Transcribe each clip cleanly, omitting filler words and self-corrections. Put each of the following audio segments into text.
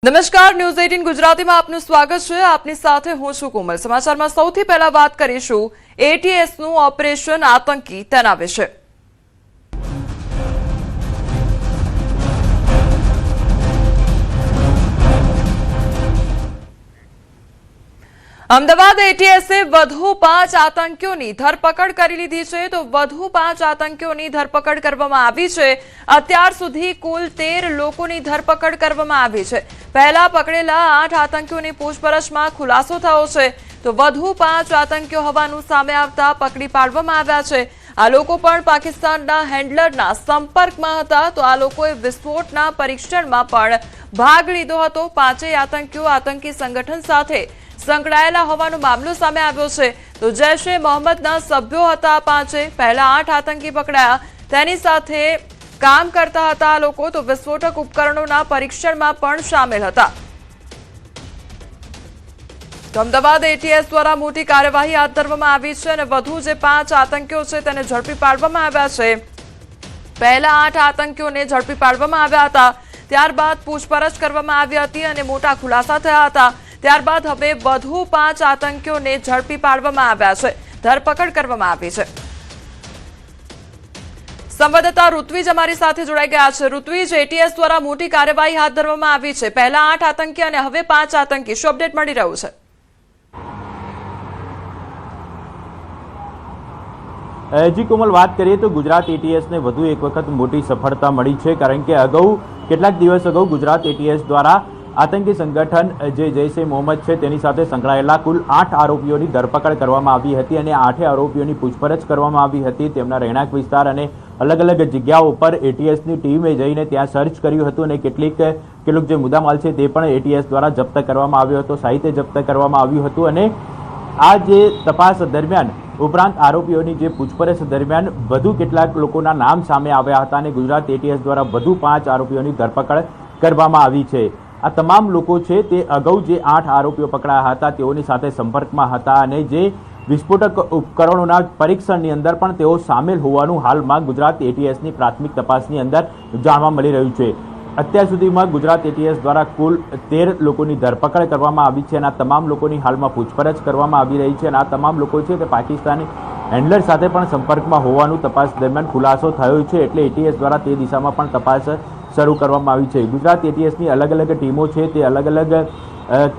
નમસ્કાર, ન્યૂઝ 18 ગુજરાતીમાં આપનું સ્વાગત છે। આપની સાથે હું છું કોમલ। સમાચારમાં સૌથી પહેલા વાત કરીશું એટીએસનું ઓપરેશન આતંકી તેના વિશે। અમદાવાદ એટીએસે વધુ 5 આતંકીઓની ધરપકડ કરી લીધી છે। તો વધુ 5 આતંકીઓની ધરપકડ કરવામાં આવી છે। અત્યાર સુધી કુલ 13 લોકોની ધરપકડ કરવામાં આવી છે। પહેલા પકડેલા 8 આતંકીઓની પૂછપરછમાં ખુલાસો થયો છે। તો વધુ 5 આતંકીઓ હોવાનું સામે આવતા પકડી પાડવામાં આવ્યા છે। આ લોકો પણ પાકિસ્તાનના હેન્ડલરના સંપર્કમાં હતા। તો આ લોકોએ વિસ્ફોટના પરીક્ષણમાં પણ ભાગ લીધો હતો। પાંચેય આતંકીઓ આતંકી સંગઠન સાથે સંકળાયેલા હોવાનો મામલો સામે આવ્યો છે। તો જૈશ-એ મોહમ્મદના સભ્યો હતા આ પાંચે। પહેલા 8 આતંકી પકડાયા, તેની સાથે કામ કરતા હતા આ લોકો। તો વિસ્ફોટક ઉપકરણોના પરીક્ષણમાં પણ સામેલ હતા। તો અમદાવાદ એટીએસ દ્વારા મોટી કાર્યવાહી હાથ ધરવામાં આવી છે અને વધુ જે 5 આતંકીઓ છે તેને ઝડપી પાડવામાં આવ્યા છે। પહેલા 8 આતંકીઓને ઝડપી પાડવામાં આવ્યા હતા, ત્યારબાદ પૂછપરછ કરવામાં આવી હતી અને મોટા ખુલાસા થયા હતા। ત્યારબાદ હવે વધુ 5 આતંકીઓને ઝડપી પાડવામાં આવ્યા છે, ધરપકડ કરવામાં આવી છે। સંવાદદાતા ઋત્વિજ અમારી સાથે જોડાઈ ગયા છે। ઋત્વિજ, એટીએસ દ્વારા મોટી કાર્યવાહી હાથ ધરવામાં આવી છે। પહેલા 8 આતંકી અને હવે 5 આતંકી, શું અપડેટ મળી રહ્યું છે? જી કોમલ, વાત કરીએ તો ગુજરાત એટીએસને વધુ એક વખત મોટી સફળતા મળી છે, કારણ કે કેટલાક દિવસ અગાઉ ગુજરાત એટીએસ દ્વારા આતંકી સંગઠન જે જૈશ-એ મોહમ્મદ છે તેની સાથે સંકળાયેલા કુલ 8 આરોપીઓની ધરપકડ કરવામાં આવી હતી અને 8 આરોપીઓની પૂછપરછ કરવામાં આવી હતી। તેમના રહેણાંક વિસ્તાર અને અલગ અલગ જગ્યાઓ પર એટીએસની ટીમે જઈને ત્યાં સર્ચ કર્યું હતું અને કેટલીક જે મુદ્દામાલ છે તે પણ એટીએસ દ્વારા જપ્ત કરવામાં આવ્યો હતો, સાહિત્ય જપ્ત કરવામાં આવ્યું હતું। અને આ જે તપાસ દરમિયાન ઉપરાંત આરોપીઓની જે પૂછપરછ દરમિયાન વધુ કેટલાક લોકોના નામ સામે આવ્યા હતા અને ગુજરાત એટીએસ દ્વારા વધુ 5 આરોપીઓની ધરપકડ કરવામાં આવી છે। આ તમામ લોકો છે તે અગાઉ જે 8 આરોપીઓ પકડાયા હતા તેઓની સાથે સંપર્કમાં હતા અને જે વિસ્ફોટક ઉપકરણોના પરીક્ષણની અંદર પણ તેઓ સામેલ હોવાનું હાલમાં ગુજરાત એટીએસની પ્રાથમિક તપાસની અંદર જાણવા મળી રહ્યું છે। અત્યાર સુધીમાં ગુજરાત એટીએસ દ્વારા કુલ 13 લોકોની ધરપકડ કરવામાં આવી છે અને આ તમામ લોકોની હાલમાં પૂછપરછ કરવામાં આવી રહી છે અને આ તમામ લોકો છે તે પાકિસ્તાની હેન્ડલર સાથે પણ સંપર્કમાં હોવાનું તપાસ દરમિયાન ખુલાસો થયો છે। એટલે એટીએસ દ્વારા તે દિશામાં પણ તપાસ શરૂ કરવામાં આવી છે। ગુજરાત એટીએસની અલગ અલગ ટીમો છે તે અલગ અલગ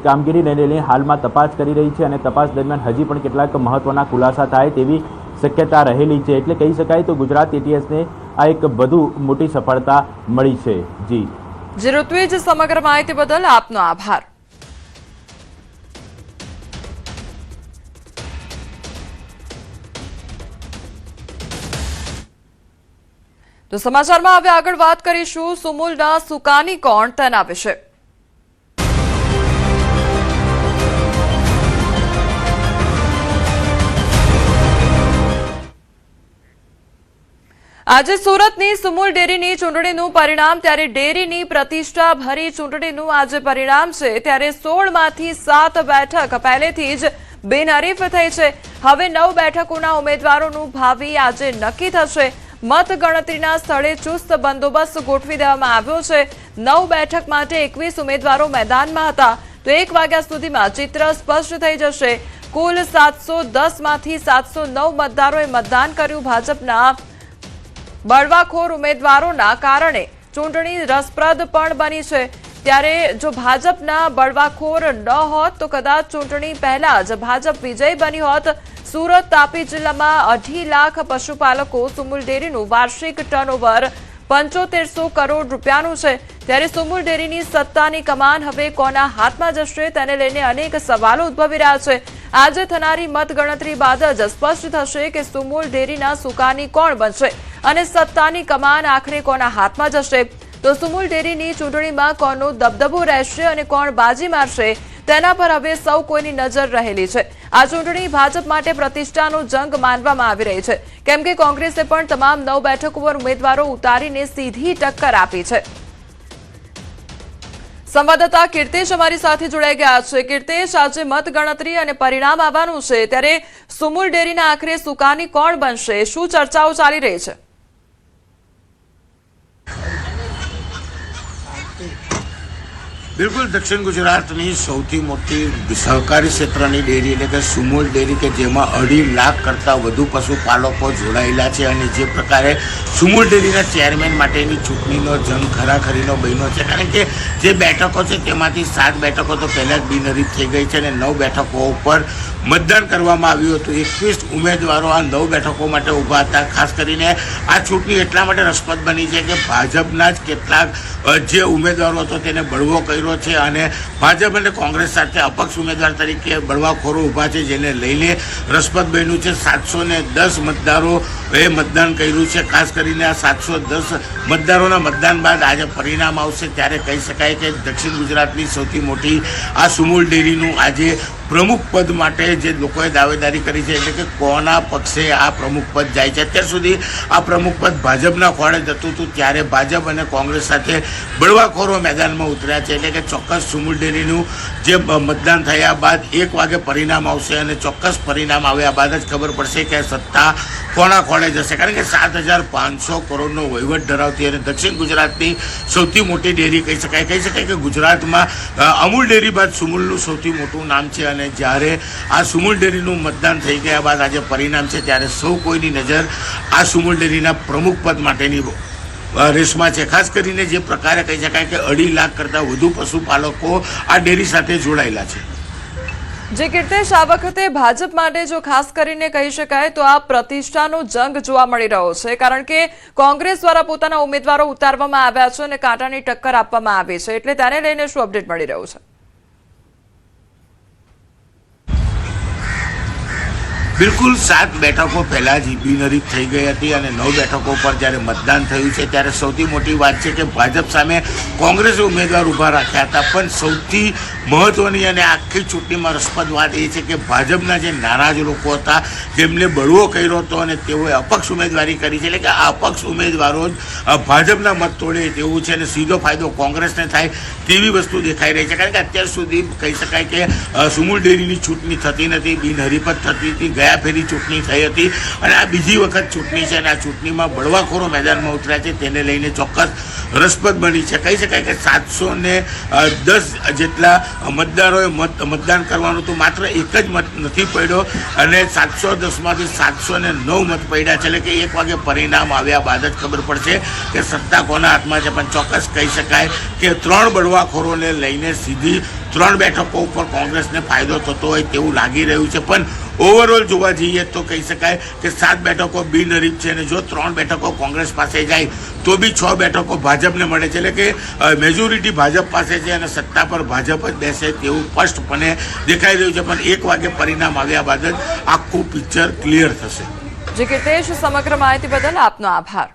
કામગીરીને લઈને હાલમાં તપાસ કરી રહી છે અને તપાસ દરમિયાન હજી પણ કેટલાક મહત્વના ખુલાસા થાય તેવી શક્યતા રહેલી છે। એટલે કહી શકાય તો ગુજરાત એટીએસને આ એક વધુ મોટી સફળતા મળી છે। જી ઋત્વિજ, સમગ્ર માહિતી બદલ આપનો આભાર। તો સમાચારમાં હવે આગળ વાત કરીશું સુમુલના સુકાની કોણ તેના વિશે। આજે સુરતની સુમુલ ડેરીની ચૂંટણીનું પરિણામ, ત્યારે ડેરીની પ્રતિષ્ઠા ભરી ચૂંટણીનું આજે પરિણામ છે। ત્યારે 16માંથી 7 બેઠક પહેલેથી જ બિનહરીફ થઈ છે। હવે 9 બેઠકોના ઉમેદવારોનું ભાવિ આજે નક્કી થશે। મતગણતરીના સ્થળે ચુસ્ત બંદોબસ્ત ગોઠવી દેવામાં આવ્યો છે। 9 બેઠક માટે 21 ઉમેદવારો મેદાનમાં હતા। તો 1 વાગ્યા સુધીમાં ચિત્ર સ્પષ્ટ થઈ જશે। કુલ 710માંથી 709 મતદારોએ મતદાન કર્યું। ભાજપના બળવાખોર ઉમેદવારોના કારણે ચૂંટણી રસપ્રદ પણ બની છે। ત્યારે જો ભાજપના બળવાખોર ન હોત તો કદાચ ચૂંટણી પહેલા જ ભાજપ વિજય બની હોત। સુરત, તાપી જિલ્લામાં 2.5 લાખ પશુપાલકો, સુમુલ ડેરીનું વાર્ષિક ટર્નઓવર 7500 કરોડ રૂપિયાનું છે। ત્યારે સુમુલ ડેરીની સત્તાની કમાન હવે કોના હાથમાં જશે તેને લઈને અનેક સવાલો ઉદ્ભવી રહ્યા છે। આજે થનારી મતગણતરી બાદ જ સ્પષ્ટ થશે કે સુમુલ ડેરીના સુકાની કોણ બનશે અને સત્તાની કમાન આખરે કોના હાથમાં જશે। તો સુમુલ ડેરીની ચૂંટણીમાં કોનો દબદબો રહેશે અને કોણ બાજી મારશે તેના પર હવે સૌ કોઈની નજર રહેલી છે। આ ચૂંટણી ભાજપ માટે પ્રતિષ્ઠાનો જંગ માનવામાં આવી રહી છે, કેમ કે કોંગ્રેસે પણ તમામ 9 બેઠકો પર ઉમેદવારો ઉતારીને સીધી ટક્કર આપી છે। સંવાદદાતા કીર્તેશ અમારી સાથે જોડાઈ ગયા છે। કીર્તેશ, આજે મતગણતરી અને પરિણામ આવવાનું છે, ત્યારે સુમુલ ડેરીના આખરે સુકાની કોણ બનશે, શું ચર્ચાઓ ચાલી રહી છે? બિલકુલ દક્ષિણ ગુજરાતની સૌથી મોટી સહકારી ક્ષેત્રની ડેરી એટલે કે સુમૂલ ડેરી કે જેમાં 2.5 લાખ કરતાં વધુ પશુપાલકો જોડાયેલા છે અને જે પ્રકારે સુમૂલ ડેરીના ચેરમેન માટેની ચૂંટણીનો જંગ ખરાખરીનો બન્યો છે, કારણ કે જે બેઠકો છે તેમાંથી 7 બેઠકો તો પહેલાં જ બિનહરીફ થઈ ગઈ છે અને 9 બેઠકો ઉપર મતદાન કરવામાં આવ્યું હતું. 21 ઉમેદવારો આ 9 બેઠકો માટે ઊભા હતા. ખાસ કરીને આ ચૂંટણી એટલા માટે રસપ્રદ બની છે કે ભાજપના જ કેટલાક જે ઉમેદવારો હતો તેને બળવો કર્યો છે અને ભાજપ અને કોંગ્રેસ સાથે અપક્ષ ઉમેદવાર તરીકે બળવાખોરો ઊભા છે, જેને લઈને રસપ્રદ બન્યું છે. 710 મતદારો એ મતદાન કર્યું છે. ખાસ કરીને આ 710 મતદારોના મતદાન બાદ આજે પરિણામ આવશે ત્યારે કહી શકાય કે દક્ષિણ ગુજરાતની સૌથી મોટી આ સુમૂલ ડેરીનું આજે પ્રમુખ પદ માટે જે લોકોએ દાવેદારી કરી છે, એટલે કે કોના પક્ષે આ પ્રમુખ પદ જાય છે. અત્યાર સુધી આ પ્રમુખ પદ ભાજપના ખોળે જતું હતું, ત્યારે ભાજપ અને કોંગ્રેસ સાથે બળવાખોરો મેદાનમાં ઉતર્યા છે. એટલે કે ચોક્કસ સુમૂલ ડેરીનું જે મતદાન થયા બાદ 1 વાગે પરિણામ આવશે અને ચોક્કસ પરિણામ આવ્યા બાદ જ ખબર પડશે કે સત્તા કોના ખોળે જશે, કારણ કે 7,500 કરોડનો વહીવટ ધરાવતી અને દક્ષિણ ગુજરાતની સૌથી મોટી ડેરી કહી શકાય કે ગુજરાતમાં અમૂલ ડેરી બાદ સુમૂલનું સૌથી મોટું નામ છે. અને જ્યારે આ સુમૂલ ડેરીનું મતદાન થઈ ગયા બાદ આજે પરિણામ છે ત્યારે સૌ કોઈની નજર આ સુમૂલ ડેરીના પ્રમુખ પદ માટેની રેસમાં છે. ખાસ કરીને જે પ્રકારે કહી શકાય કે 2.5 લાખ કરતાં વધુ પશુપાલકો આ ડેરી સાથે જોડાયેલા છે. જે કીર્તેશ, આ વખતે ભાજપ માટે જો ખાસ કરીને કહી શકાય તો આ પ્રતિષ્ઠાનો જંગ જોવા મળી રહ્યો છે, કારણ કે કોંગ્રેસ દ્વારા પોતાના ઉમેદવારો ઉતારવામાં આવ્યા છે અને કાંટાની ટક્કર આપવામાં આવી છે, એટલે તેને લઈને શું અપડેટ મળી રહ્યું છે? બિલકુલ 7 બેઠકો પહેલાં જ બિનહરીફ થઈ ગઈ હતી અને 9 બેઠકો પર જ્યારે મતદાન થયું છે ત્યારે સૌથી મોટી વાત છે કે ભાજપ સામે કોંગ્રેસે ઉમેદવાર ઊભા રાખ્યા હતા. પણ સૌથી મહત્ત્વની અને આખી ચૂંટણીમાં રસપ્રદ વાત એ છે કે ભાજપના જે નારાજ લોકો હતા જેમને બળવો કર્યો હતો અને તેઓએ અપક્ષ ઉમેદવારી કરી છે, એટલે કે આ અપક્ષ ઉમેદવારો જ ભાજપના મત તોડે તેવું છે અને સીધો ફાયદો કોંગ્રેસને થાય તેવી વસ્તુ દેખાઈ રહી છે. કારણ કે અત્યાર સુધી કહી શકાય કે સુમૂલ ડેરીની ચૂંટણી થતી નથી, બિનહરીફ જ થતી હતી. ગયા ફેરી ચૂંટણી થઈ હતી અને આ બીજી વખત ચૂંટણી છે અને આ ચૂંટણીમાં બળવાખોરો મેદાનમાં ઉતર્યા છે, તેને લઈને ચોક્કસ રસપ્રદ બની છે. કહી શકાય કે 710 જેટલા મતદારોએ મતદાન કરવાનું હતું, માત્ર એક જ મત નથી પડ્યો અને 710માંથી 709 મત પડ્યા છે. એટલે કે 1 વાગે પરિણામ આવ્યા બાદ જ ખબર પડશે કે સત્તા કોના હાથમાં છે. પણ ચોક્કસ કહી શકાય કે 3 બળવાખોરોને લઈને સીધી 3 બેઠકો ઉપર કોંગ્રેસને ફાયદો થતો હોય તેવું લાગી રહ્યું છે. પણ ઓવરઓલ જોવા જઈએ તો કહી શકાય કે 7 બેઠકો બિનહરીફ છે અને જો 3 બેઠકો કોંગ્રેસ પાસે જાય તો બી 6 બેઠકો ભાજપને મળે છે. એટલે કે મેજોરિટી ભાજપ પાસે છે અને સત્તા પર ભાજપ જ બેસે તેવું સ્પષ્ટપણે દેખાઈ રહ્યું છે. પણ 1 વાગે પરિણામ આવ્યા બાદ જ આખું પિક્ચર ક્લિયર થશે. જે કીર્તેશ, સમગ્ર માહિતી બદલ આપનો આભાર.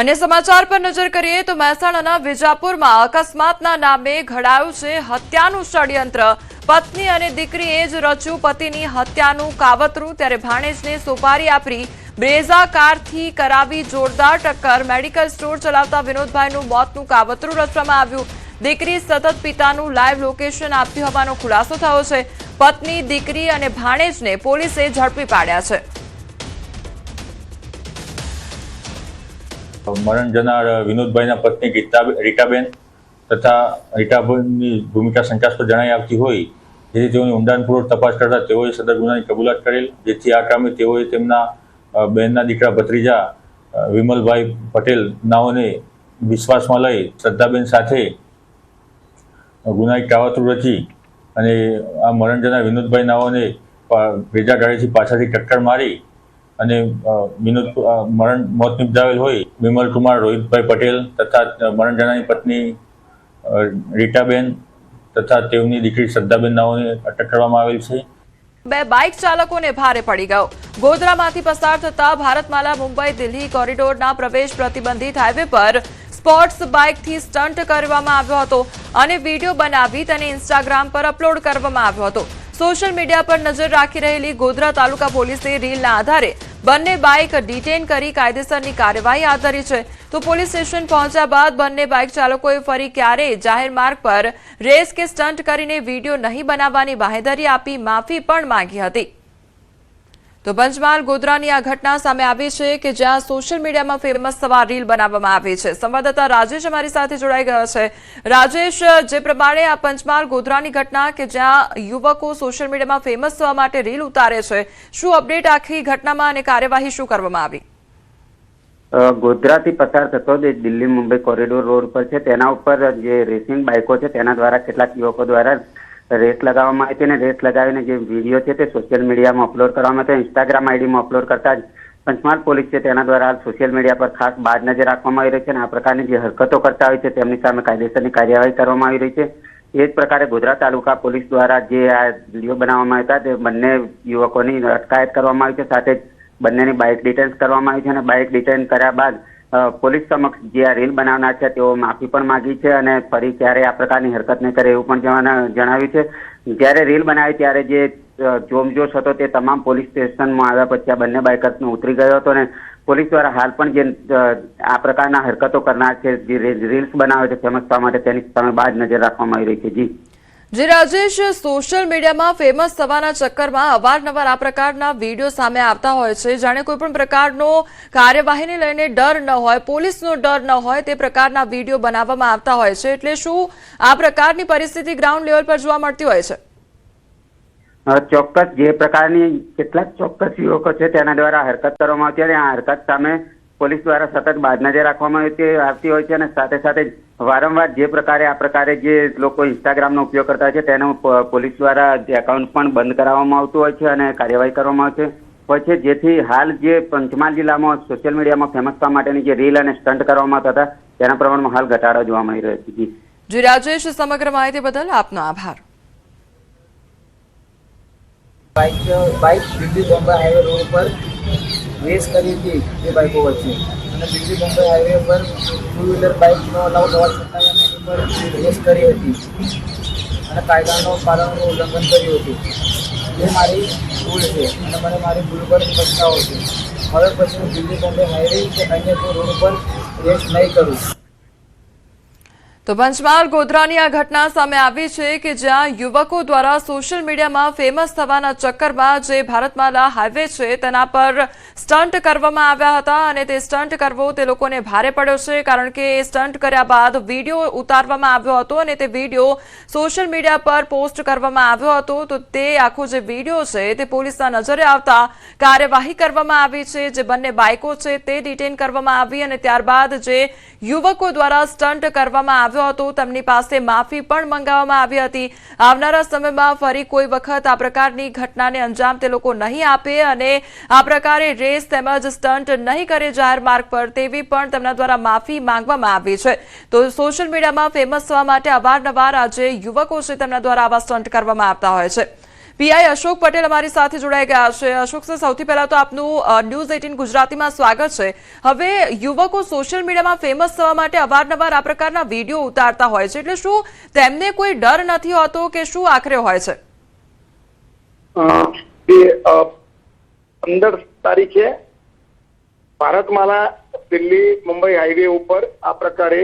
અન્ય સમાચાર પર નજર કરીએ તો મહેસાણાના વિજાપુરમાં અકસ્માતના નામે ઘડાયું છે હત્યાનું ષડયંત્ર. પત્ની અને દીકરીએ જ રચ્યું પતિની હત્યાનું કાવતરું. ત્યારે ભાણેજને સોપારી આપી બ્રેઝા કારથી કરાવી જોરદાર ટક્કર. મેડિકલ સ્ટોર ચલાવતા વિનોદભાઈનું મોતનું કાવતરું રચવામાં આવ્યું. દીકરી સતત પિતાનું લાઈવ લોકેશન આપ્યું હોવાનો ખુલાસો થયો છે. પત્ની, દીકરી અને ભાણેજને પોલીસે ઝડપી પાડ્યા છે. મરણ જનાર વિનોદભાઈના પત્ની રીટાબેન તથા રીટાબેનની ભૂમિકા શંકાસ્પદ જણાઈ આવતી હોય, જેથી તેઓની ઊંડાણપૂર્વક તપાસ કરતા તેઓએ સદર ગુનાની કબૂલાત કરેલ, જેથી આ કામે તેઓએ તેમના બહેનના દીકરા ભત્રીજા વિમલભાઈ પટેલ નાઓને વિશ્વાસમાં લઈ શ્રદ્ધાબેન સાથે ગુનાહિત કાવતરું રચી અને આ મરણ જનાર વિનોદભાઈ નાઓને ભેજા ગાડીથી પાછળથી ટક્કર મારી અને મોત નિપજાવેલ હોય વિમલકુમાર રોહિતભાઈ પટેલ તથા મરણ જનારની પત્ની રીટાબેન તથા તેમની દીકરી શ્રદ્ધાબેન નાઓને અટક કરવામાં આવેલ છે. 2 બાઇક ચાલકોને ભારે પડી ગયો. ગોધરામાંથી પસાર થતા ભારતમાલા મુંબઈ દિલ્હી કોરિડોરના પ્રવેશ પ્રતિબંધિત હાઈવે પર સ્પોર્ટ્સ બાઇકથી સ્ટન્ટ કરવામાં આવ્યો હતો અને વિડીયો બનાવી તેને ઇન્સ્ટાગ્રામ પર અપલોડ કરવામાં આવ્યો હતો. સોશિયલ મીડિયા પર નજર રાખી રહેલી ગોધરા તાલુકા પોલીસે રીલના આધારે બંને બાઇક ડિટેન કરી કાયદેસરની કાર્યવાહી હાથ ધરી છે. તો પોલીસ સ્ટેશન પહોંચ્યા બાદ બંને બાઇક ચાલકોએ ફરી ક્યારેય જાહેર માર્ગ પર રેસ કે સ્ટન્ટ કરીને વિડીયો નહીં બનાવવાની બાહેધરી આપી માફી પણ માંગી હતી. તો પંચમહાલ ગોધરાની આ ઘટના સામે આવી છે કે જ્યાં સોશિયલ મીડિયામાં ફેમસ થવા રીલ બનાવવામાં આવી છે. સંવાદદાતા રાજેશ અમારી સાથે જોડાઈ ગયો છે. રાજેશ, જે પ્રમાણે આ પંચમહાલ ગોધરાની ઘટના કે જ્યાં યુવકો સોશિયલ મીડિયામાં ફેમસ થવા માટે રીલ ઉતારે છે, શું અપડેટ આખી ઘટનામાં અને કાર્યવાહી શું કરવામાં આવી? ગોધરાથી પસાર થતો જે દિલ્હી મુંબઈ કોરિડોર રોડ પર છે તેના ઉપર જે રેસિંગ બાઇકો છે તેના દ્વારા કેટલાક યુવકો દ્વારા રેસ લગાવવામાં આવી હતી અને રેસ લગાવીને જે વિડીયો છે તે સોશિયલ મીડિયામાં અપલોડ કરવામાં આવ્યો. ઇન્સ્ટાગ્રામ આઈડીમાં અપલોડ કરતા જ પંચમહાલ પોલીસ છે તેના દ્વારા હાલ સોશિયલ મીડિયા પર ખાસ બાજ નજર રાખવામાં આવી રહી છે અને આ પ્રકારની જે હરકતો કરતા હોય છે તેમની સામે કાયદેસરની કાર્યવાહી કરવામાં આવી રહી છે. એ જ પ્રકારે ગોધરા તાલુકા પોલીસ દ્વારા જે આ વિડીયો બનાવવામાં આવ્યા હતા તે બંને યુવકોની અટકાયત કરવામાં આવી છે. સાથે જ બંનેની બાઇક ડિટેન કરવામાં આવી છે અને બાઇક ડિટેન કર્યા બાદ પોલીસ સમક્ષ જે આ રીલ બનાવનાર છે તેઓ માફી પણ માંગી છે અને ફરી ક્યારે આ પ્રકારની હરકત નહીં કરે એવું પણ જણાવ્યું છે. જ્યારે રીલ બનાવી ત્યારે જે જોમજોશ હતો તે તમામ પોલીસ સ્ટેશનમાં આવ્યા પછી આ બંને બાઇકર્સનો ઉતરી ગયો હતો અને પોલીસ દ્વારા હાલ પણ જે આ પ્રકારના હરકતો કરનાર છે, જે રીલ્સ બનાવે છે ફેમસ થવા માટે, તેની સામે બાજ નજર રાખવામાં આવી રહી છે. જી રાજેશ, સોશિયલ મીડિયામાં ફેમસ થવાના ચક્કરમાં અવારનવાર આ પ્રકારના વિડીયો સામે આવતા હોય છે. જાણે કોઈ પણ પ્રકારનો કાર્યવાહીને લઈને ડર ન હોય, પોલીસનો ડર ન હોય તે પ્રકારના વિડીયો બનાવવામાં આવતા હોય છે. એટલે શું આ પ્રકારની પરિસ્થિતિ ગ્રાઉન્ડ લેવલ પર જોવા મળતી હોય છે? ચોક્કસ જે પ્રકારની કેટલાક ચોક્કસ યુવકો છે તેના દ્વારા હરકત કરવામાં આવતી અને આ હરકત સામે પોલીસ દ્વારા સતત બાજ નજર રાખવામાં આવતી હોય છે અને સાથે સાથે વારંવાર જે પ્રકારે આ પ્રકારે જે લોકો ઇન્સ્ટાગ્રામનો ઉપયોગ કરતા હોય છે તેનું પોલીસ દ્વારા એકાઉન્ટ પણ બંધ કરાવવામાં આવતું હોય છે અને કાર્યવાહી કરવામાં આવતી હોય છે. જેથી હાલ જે પંચમહાલ જિલ્લામાં સોશિયલ મીડિયામાં ફેમસ થવા માટેની જે રીલ અને સ્ટન્ટ કરવામાં આવતા હતા તેના પ્રમાણમાં હાલ ઘટાડો જોવા મળી રહ્યો છે. જી રાજેશ, સમગ્ર માહિતી બદલ આપનો આભાર. Bike Delhi Bombay highway road પર રેસ કરી હતી એ બાઇકો વચ્ચે અને દિલ્હી બોમ્બે હાઈવે પર ટુ વ્હીલર બાઇકનો અલાઉ હોવા છતાં અમે એની પર રેસ કરી હતી અને કાયદાનો પાલનનું ઉલ્લંઘન કર્યું હતું. એ મારી ભૂલ છે અને મને મારી ભૂલ પર પછતાવો છે. હવે પછી હું દિલ્હી બોમ્બે હાઈવે કે અન્ય કોઈ રોડ પર રેસ નહીં કરું. તો પંચમહાલ ગોધરાની આ ઘટના સામે આવી છે કે જ્યાં યુવકો દ્વારા સોશિયલ મીડિયામાં ફેમસ થવાના ચક્કરમાં જે ભારતમાલા હાઈવે છે તેના પર સ્ટન્ટ કરવામાં આવ્યા હતા અને તે સ્ટન્ટ કરવો તે લોકોને ભારે પડ્યો છે. કારણ કે એ સ્ટન્ટ કર્યા બાદ વિડીયો ઉતારવામાં આવ્યો હતો અને તે વિડીયો સોશિયલ મીડિયા પર પોસ્ટ કરવામાં આવ્યો હતો. તો તે આખો જે વિડીયો છે તે પોલીસના નજરે આવતા કાર્યવાહી કરવામાં આવી છે. જે બંને બાઇકો છે તે ડિટેન કરવામાં આવી અને ત્યારબાદ જે યુવકો દ્વારા સ્ટન્ટ કરવામાં આવ્યો હતો તેમની પાસે માફી પણ મંગાવવામાં આવી હતી. આવનારા સમયમાં ફરી કોઈ વખત આ પ્રકારની ઘટનાને અંજામ તે લોકો નહીં આપે અને આ પ્રકારે રેસ તેમજ સ્ટન્ટ નહીં કરે જાહેર માર્ગ પર, તેવી પણ તેમના દ્વારા માફી માંગવામાં આવી છે. તો સોશિયલ મીડિયામાં ફેમસ થવા માટે અવારનવાર આ જે યુવકો છે તેમના દ્વારા આવા સ્ટન્ટ કરવામાં આવતા હોય છે. પીઆઈ અશોક પટેલ અમારી સાથે જોડાઈ ગયા છે. અશોક સર, સૌથી પહેલા તો આપનું ન્યૂઝ 18 ગુજરાતીમાં સ્વાગત છે. હવે યુવકો સોશિયલ મીડિયામાં ફેમસ થવા માટે અવારનવાર આ પ્રકારના વિડીયો ઉતારતા હોય છે, એટલે શું તેમને કોઈ ડર નથી હોતો કે શું આખરે હોય છે? 15 તારીખે ભારતમાલા દિલ્હી મુંબઈ હાઈવે ઉપર આ પ્રકારે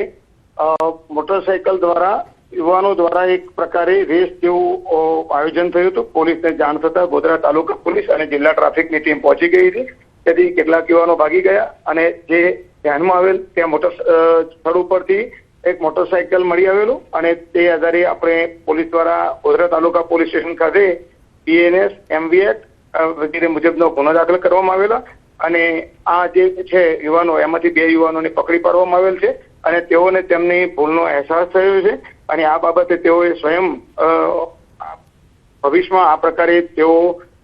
મોટરસાયકલ દ્વારા યુવાનો દ્વારા એક પ્રકારે રેસ જેવું આયોજન થયું હતું. પોલીસને જાણ થતા ગોધરા તાલુકા પોલીસ અને જિલ્લા ટ્રાફિકની ટીમ પહોંચી ગઈ હતી. તેથી કેટલાક યુવાનો ભાગી ગયા અને જે ધ્યાનમાં આવેલ ત્યાં સ્થળ ઉપરથી એક મોટરસાયકલ મળી આવેલું અને તે આધારે આપણે પોલીસ દ્વારા ગોધરા તાલુકા પોલીસ સ્ટેશન ખાતે બીએનએસ, એમવી એક્ટ વગેરે મુજબનો ગુનો દાખલ કરવામાં આવેલા અને આ જે છે યુવાનો, એમાંથી 2 યુવાનોને પકડી પાડવામાં આવેલ છે અને તેઓને તેમની ભૂલનો અહેસાસ થયો છે અને આ બાબતે તેઓએ સ્વયં ભવિષ્યમાં આ પ્રકારે તેઓ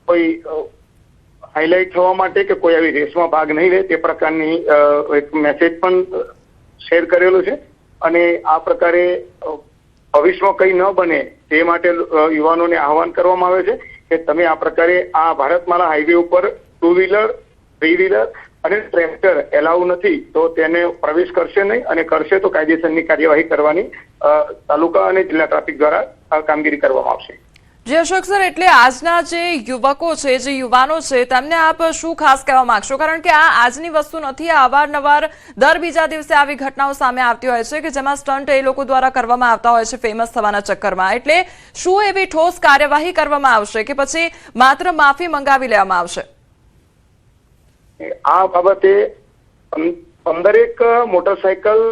કોઈ હાઇલાઇટ થવા માટે કે કોઈ આવી રેસમાં ભાગ નહીં લે તે પ્રકારની એક મેસેજ પણ શેર કરેલો છે અને આ પ્રકારે ભવિષ્યમાં કંઈ ન બને તે માટે યુવાનોને આહવાન કરવામાં આવે છે કે તમે આ પ્રકારે આ ભારતમાલા હાઈવે ઉપર 2 વ્હીલર, 3 વ્હીલર અને ટ્રેક્ટર એલાઉ નથી તો તેને પ્રવેશ કરશે નહીં અને કરશે તો કાયદેસરની કાર્યવાહી કરવાની તાલુકા અને જિલ્લા ટ્રાફિક દ્વારા કામગીરી કરવામાં આવશે. જી અશોક સર, એટલે આજના જે યુવકો છે, જે યુવાનો છે, તેમને આપ શું ખાસ કહેવા માંગશો? કારણ કે આ આજની વસ્તુ નથી, આ અવારનવાર દર બીજા દિવસે આવી ઘટનાઓ સામે આવતી હોય છે કે જેમાં સ્ટન્ટ એ લોકો દ્વારા કરવામાં આવતા હોય છે ફેમસ થવાના ચક્કરમાં. એટલે શું એવી ઠોસ કાર્યવાહી કરવામાં આવશે કે પછી માત્ર માફી મંગાવી લેવામાં આવશે? આ બાબતે 15 મોટરસાયકલ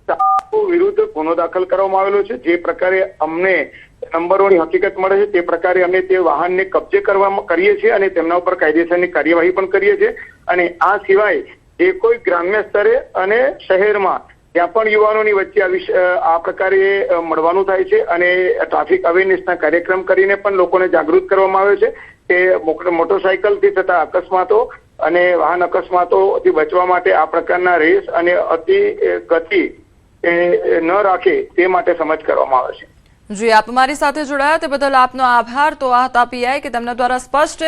ચાલકો વિરુદ્ધ ગુનો દાખલ કરવામાં આવેલો છે. જે પ્રકારે અમને નંબરોની હકીકત મળે છે તે પ્રકારે અમે તે વાહનને કબજે કરીએ છીએ અને તેમના ઉપર કાયદેસરની કાર્યવાહી પણ કરીએ છીએ. અને આ સિવાય જે કોઈ ગ્રામ્ય સ્તરે અને શહેરમાં ત્યાં પણ યુવાનોની વચ્ચે આ પ્રકારે મળવાનું થાય છે અને ટ્રાફિક અવેરનેસના કાર્યક્રમ કરીને પણ લોકોને જાગૃત કરવામાં આવે છે કે મોટરસાયકલથી થતા અકસ્માતો અને વાહન અકસ્માતોથી બચવા માટે આ પ્રકારના રેસ અને અતિ ગતિ ન રાખે તે માટે સમજ કરવામાં આવે છે. જી, આપ અમારી સાથે જોડાયા તે બદલ આપનો આભાર. તો આ હતા પીઆઈ કે તેમના દ્વારા સ્પષ્ટ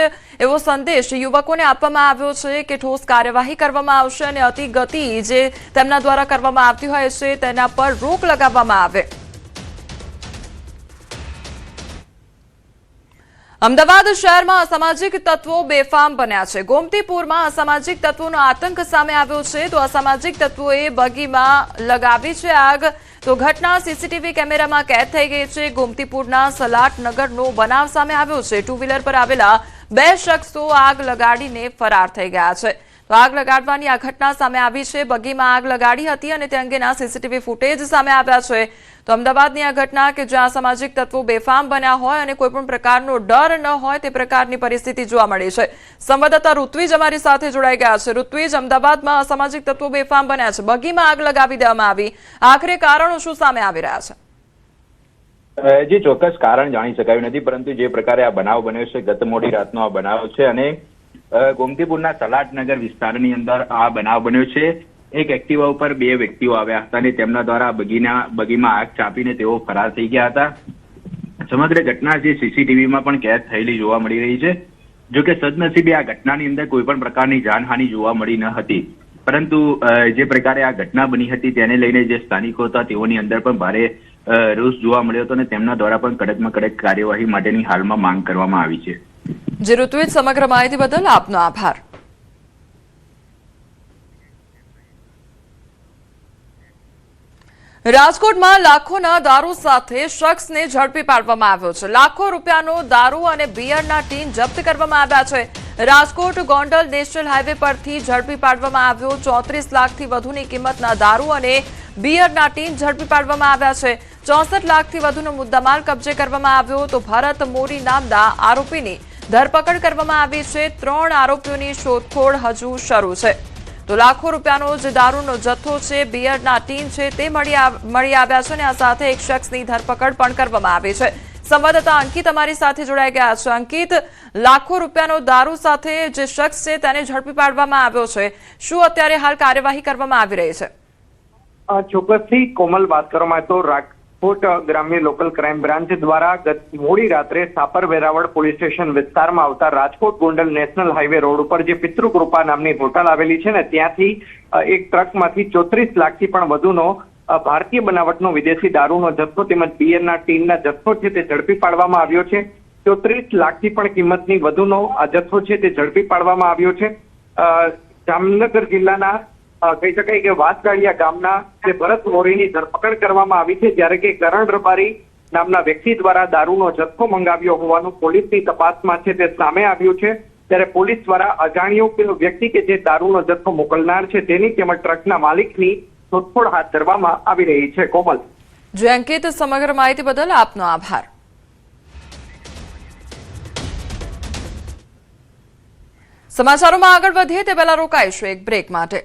એવો સંદેશ યુવકોને આપવામાં આવ્યો છે કે ઠોસ કાર્યવાહી કરવામાં આવશે અને અતિ ગતિ જે તેમના દ્વારા કરવામાં આવતી હોય છે તેના પર રોક લગાવવામાં આવે. અમદાવાદ શહેરમાં અસામાજિક તત્વો બેફામ બન્યા છે. ગોમતીપુરમાં અસામાજિક તત્વોનો આતંક સામે આવ્યો છે. તો અસામાજિક તત્વોએ બગીમાં લગાવી છે આગ. તો ઘટના સીસીટીવી કેમેરામાં કેદ થઈ ગઈ છે. ગોમતીપુરના સલાટનગરનો બનાવ સામે આવ્યો છે. ટુ વ્હીલર પર આવેલા 2 શખ્સો આગ લગાડીને ફરાર થઈ ગયા છે. તો આગ લગાડવાની આ ઘટના સામે આવી છે. બગીમાં આગ લગાડી હતી અને તે અંગેના સીસીટીવી ફૂટેજ સામે આવ્યા છે. તો અમદાવાદની આ ઘટના કે જ્યાં સામાજિક તત્વો બેફામ બન્યા હોય અને કોઈ પણ પ્રકારનો ડર ન હોય તે પ્રકારની પરિસ્થિતિ જોવા મળી છે. સંવાદદાતા ઋત્વિજ અમારી સાથે જોડાઈ ગયા છે. ઋત્વિજ, અમદાવાદમાં અસામાજિક તત્વો બેફામ બન્યા છે, બગીમાં આગ લગાવી દેવામાં આવી, આખરે કારણો શું સામે આવી રહ્યા છે? જે ચોક્કસ કારણ જાણી શકાયું નથી, પરંતુ જે પ્રકારે આ બનાવ બન્યો છે ગત મોડી રાતનો આ બનાવ છે અને ગોમતીપુરના સલાટનગર વિસ્તારની અંદર આ બનાવ બન્યો છે. એક એક્ટિવા ઉપર 2 વ્યક્તિઓ આવ્યા હતા અને તેમના દ્વારા બગીમાં આગ ચાંપીને તેઓ ફરાર થઈ ગયા હતા. સમગ્ર ઘટના જે સીસીટીવીમાં પણ કેદ થયેલી જોવા મળી રહી છે. જોકે સદનસીબે આ ઘટનાની અંદર કોઈ પણ પ્રકારની જાનહાનિ જોવા મળી ન હતી, પરંતુ જે પ્રકારે આ ઘટના બની હતી તેને લઈને જે સ્થાનિકો હતા તેઓની અંદર પણ ભારે રોષ જોવા મળ્યો હતો અને તેમના દ્વારા પણ કડકમાં કડક કાર્યવાહી માટેની હાલમાં માંગ કરવામાં આવી છે. જે ઋત્વિજ, સમગ્ર માહિતી બદલ આપનો આભાર. રાજકોટમાં લાખોના દારૂ સાથે શખ્સને ઝડપી પાડવામાં આવ્યો છે. લાખો રૂપિયાનો દારૂ અને બિયરના ટીન જપ્ત કરવામાં આવ્યા છે. રાજકોટ ગોંડલ નેશનલ હાઈવે પરથી ઝડપી પાડવામાં આવ્યો. 34 લાખથી વધુની કિંમતના દારૂ અને બિયરના ટીન ઝડપી પાડવામાં આવ્યા છે. 64 લાખથી વધુનો મુદ્દામાલ કબજે કરવામાં આવ્યો. તો ભરત મોરી નામના આરોપીની ધરપકડ કરવામાં આવી છે. 3 આરોપીઓની શોધખોળ હજુ શરૂ છે. તો લાખો રૂપિયાનો જે દારૂનો જથ્થો છે, બિયરના ટીન છે તે મળી આવ્યા છે અને આ સાથે એક શખ્સની ધરપકડ પણ કરવામાં આવી છે. સંવાદદાતા અંકિત અમારી સાથે જોડાઈ ગયા છે. અંકિત, લાખો રૂપિયાનો દારૂ સાથે જે શખ્સ છે તેને ઝડપી પાડવામાં આવ્યો છે, શું અત્યારે હાલ કાર્યવાહી કરવામાં આવી રહી છે? ચોક્કસથી કોમલ, વાત કરવામાં તો રાજકોટ ગ્રામ્ય લોકલ ક્રાઇમ બ્રાન્ચ દ્વારા ગત મોડી રાત્રે સાપર વેરાવળ પોલીસ સ્ટેશન વિસ્તારમાં આવતા Rajkot Gondal national highway road ઉપર જે પિતૃકૃપા નામની હોટલ આવેલી છે ને ત્યાંથી એક ટ્રકમાંથી 34 લાખથી પણ વધુનો ભારતીય બનાવટનો વિદેશી દારૂનો જથ્થો તેમજ બિયરના ટીનના જથ્થો છે તે ઝડપી પાડવામાં આવ્યો છે. 34 લાખથી પણ કિંમતની વધુનો આ જથ્થો છે તે ઝડપી પાડવામાં આવ્યો છે. જામનગર જિલ્લાના કહી શકાય કે વાસગાળિયા ગામના જે ભરત મોરીની ધરપકડ કરવામાં આવી છે, જ્યારે કે કરણ રબારી નામના વ્યક્તિ દ્વારા દારૂનો જથ્થો મંગાવ્યો હોવાનું પોલીસની તપાસમાં છે તે સામે આવ્યું છે. ત્યારે પોલીસ દ્વારા અજાણ્યો વ્યક્તિ કે જે દારૂનો જથ્થો મોકલનાર છે તેની તેમજ ટ્રકના માલિકની શોધખોળ હાથ ધરવામાં આવી રહી છે. કોમલ. જે અંકિત, સમગ્ર માહિતી બદલ આપનો આભાર. સમાચારોમાં આગળ વધીએ તે પહેલા રોકાઈશું એક બ્રેક માટે.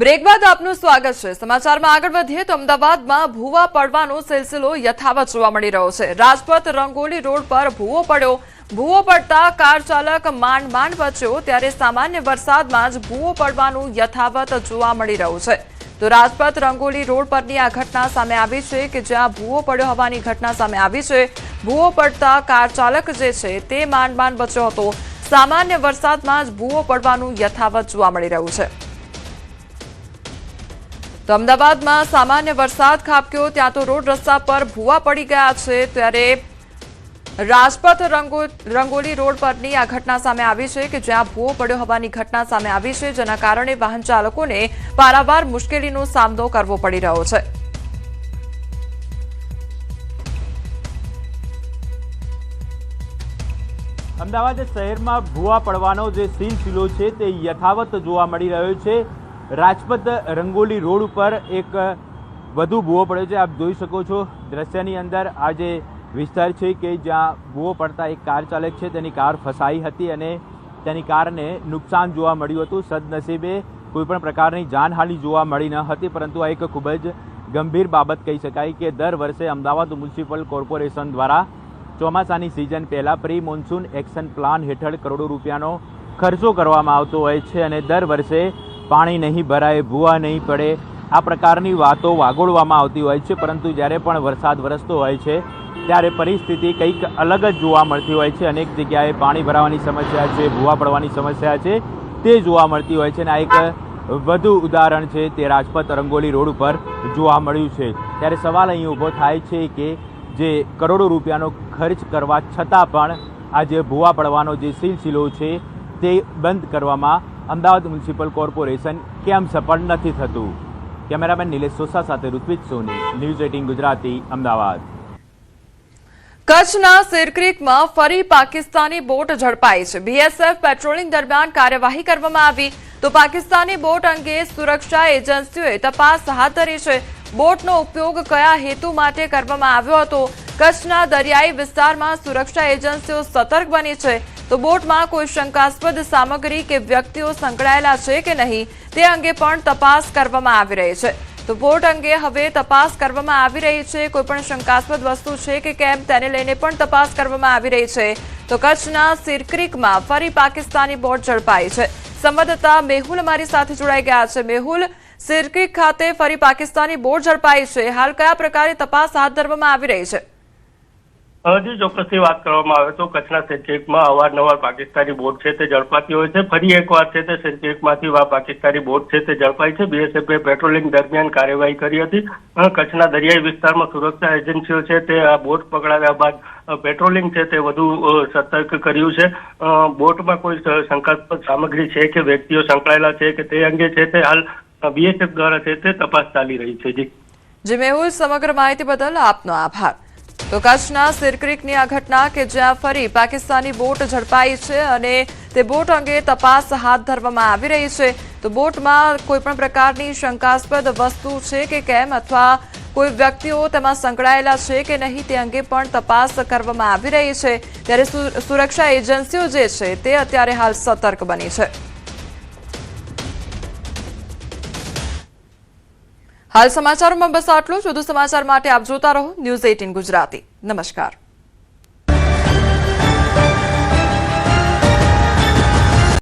બ્રેક બાદ આપનું સ્વાગત છે. સમાચારમાં આગળ વધીએ તો અમદાવાદમાં ભૂવા પડવાનો સિલસિલો યથાવત જોવા મળી રહ્યો છે. રાજપથ રંગોલી રોડ પર ભૂવો પડ્યો. ભૂવો પડતા કાર ચાલક માંડ બચ્યો, ત્યારે સામાન્ય વરસાદમાં જ ભૂવો પડવાનું યથાવત જોવા મળી રહ્યું છે. તો રાજપથ રંગોલી રોડ પરની આ ઘટના સામે આવી છે કે જ્યાં ભૂવો પડ્યો હોવાની ઘટના સામે આવી છે. ભૂવો પડતા કાર ચાલક જે છે તે માંડ બચ્યો હતો. સામાન્ય વરસાદમાં જ ભૂવો પડવાનું યથાવત જોવા મળી રહ્યું છે. તો અમદાવાદમાં સામાન્ય વરસાદ ખાબક્યો ત્યાં તો રોડ રસ્તા પર ભૂવા પડી ગયા છે. ત્યારે રાજપથ રંગોલી રોડ પરની આ ઘટના સામે આવી છે કે જ્યાં ભૂવો પડ્યો હોવાની ઘટના સામે આવી છે, જેના કારણે વાહન ચાલકોને પારાવાર મુશ્કેલીનો સામનો કરવો પડી રહ્યો છે. અમદાવાદ શહેરમાં ભૂવા પડવાનો જે સિલસિલો છે તે યથાવત જોવા મળી રહ્યો છે. રાજપથ રંગોલી રોડ ઉપર એક વધુ ભૂવો પડ્યો છે. આપ જોઈ શકો છો દ્રશ્યની અંદર આ જે વિસ્તાર છે કે જ્યાં ભૂવો પડતા એક કાર ચાલક છે તેની કાર ફસાઈ હતી અને તેની કારને નુકસાન જોવા મળ્યું હતું. સદનસીબે કોઈપણ પ્રકારની જાનહાનિ જોવા મળી ન હતી, પરંતુ આ એક ખૂબ જ ગંભીર બાબત કહી શકાય કે દર વર્ષે અમદાવાદ મ્યુનિસિપલ કોર્પોરેશન દ્વારા ચોમાસાની સિઝન પહેલાં પ્રી મોન્સૂન એક્શન પ્લાન હેઠળ કરોડો રૂપિયાનો ખર્ચો કરવામાં આવતો હોય છે અને દર વર્ષે પાણી નહીં ભરાય, ભૂવા નહીં પડે, આ પ્રકારની વાતો વાગોળવામાં આવતી હોય છે. પરંતુ જ્યારે પણ વરસાદ વરસતો હોય છે ત્યારે પરિસ્થિતિ કંઈક અલગ જ જોવા મળતી હોય છે. અનેક જગ્યાએ પાણી ભરાવાની સમસ્યા છે, ભૂવા પડવાની સમસ્યા છે તે જોવા મળતી હોય છે અને આ એક વધુ ઉદાહરણ છે તે રાજપથ રંગોલી રોડ ઉપર જોવા મળ્યું છે. ત્યારે સવાલ અહીં ઊભો થાય છે કે જે કરોડો રૂપિયાનો ખર્ચ કરવા છતાં પણ આ જે ભૂવા પડવાનો જે સિલસિલો છે તે બંધ કરવામાં અમદાવાદ મ્યુનિસિપલ કોર્પોરેશન કેમ સફળ નથી થતું. કેમેરામેન નિલેશ સોસા સાથે ઋત્વિજ સોની, ન્યૂઝ 18 ગુજરાતી, અમદાવાદ. કચ્છના સિરક્રીકમાં ફરી પાકિસ્તાની બોટ ઝડપાઈ છે. બીએસએફ પેટ્રોલિંગ દરમિયાન કાર્યવાહી કરવામાં આવી તો પાકિસ્તાની બોટ અંગે સુરક્ષા એજન્સીઓએ તપાસ હાથ ધરી છે. બોટનો ઉપયોગ કયા હેતુ માટે કરવામાં આવ્યો હતો? કચ્છના દરિયાઈ વિસ્તારમાં સુરક્ષા એજન્સીઓ સતર્ક બની છે તો બોટમાં કોઈ શંકાસ્પદ સામગ્રી કે વ્યક્તિઓ સંકળાયેલા છે કે નહીં તે અંગે પણ તપાસ કરવામાં આવી રહી છે. તો બોટ અંગે હવે તપાસ કરવામાં આવી રહી છે. કોઈપણ શંકાસ્પદ વસ્તુ છે કે કેમ તેને લઈને પણ તપાસ કરવામાં આવી રહી છે. તો કચ્છના સિરક્રીકમાં ફરી પાકિસ્તાની બોટ ઝડપાઈ છે. સંવાદદાતા મેહુલ અમારી સાથે જોડાઈ ગયા છે. મેહુલ, સિરક્રીક ખાતે ફરી પાકિસ્તાની બોટ ઝડપાઈ છે. હાલ કયા પ્રકારે તપાસ હાથ ધરવામાં આવી રહી છે? હજી ચોક્કસથી વાત કરવામાં આવે તો કચ્છના સિરક્રીકમાં અવારનવાર પાકિસ્તાની બોટ છે તે ઝડપાતી હોય છે. ફરી એકવાર છે તે સિરક્રીકમાંથી પાકિસ્તાની બોટ છે તે ઝડપાઈ છે. બીએસએફે પેટ્રોલિંગ દરમિયાન કાર્યવાહી કરી હતી. કચ્છના દરિયાઈ વિસ્તારમાં સુરક્ષા એજન્સીઓ છે તે આ બોટ પકડાવ્યા બાદ પેટ્રોલિંગ છે તે વધુ સતર્ક કર્યું છે. બોટમાં કોઈ શંકાસ્પદ સામગ્રી છે કે વ્યક્તિઓ સંકળાયેલા છે કે તે અંગે છે તે હાલ બીએસએફ દ્વારા છે તે તપાસ ચાલી રહી છે. જી મેહુલ, સમગ્ર માહિતી બદલ આપનો આભાર. તો કચ્છના સિરક્રીકની આ ઘટના કે જ્યાં ફરી પાકિસ્તાની બોટ ઝડપાઈ છે અને તે બોટ અંગે તપાસ હાથ ધરવામાં આવી રહી છે. તો બોટમાં કોઈપણ પ્રકારની શંકાસ્પદ વસ્તુ છે કે કેમ અથવા કોઈ વ્યક્તિઓ તેમાં સંકળાયેલા છે કે નહીં તે અંગે પણ તપાસ કરવામાં આવી રહી છે. ત્યારે સુરક્ષા એજન્સીઓ જે છે તે અત્યારે હાલ સતર્ક બની છે. હાલ સમાચારોમાં બસ આટલું જ. વધુ સમાચાર માટે આપ જોતા રહો ન્યૂઝ 18 ગુજરાતી. નમસ્કાર.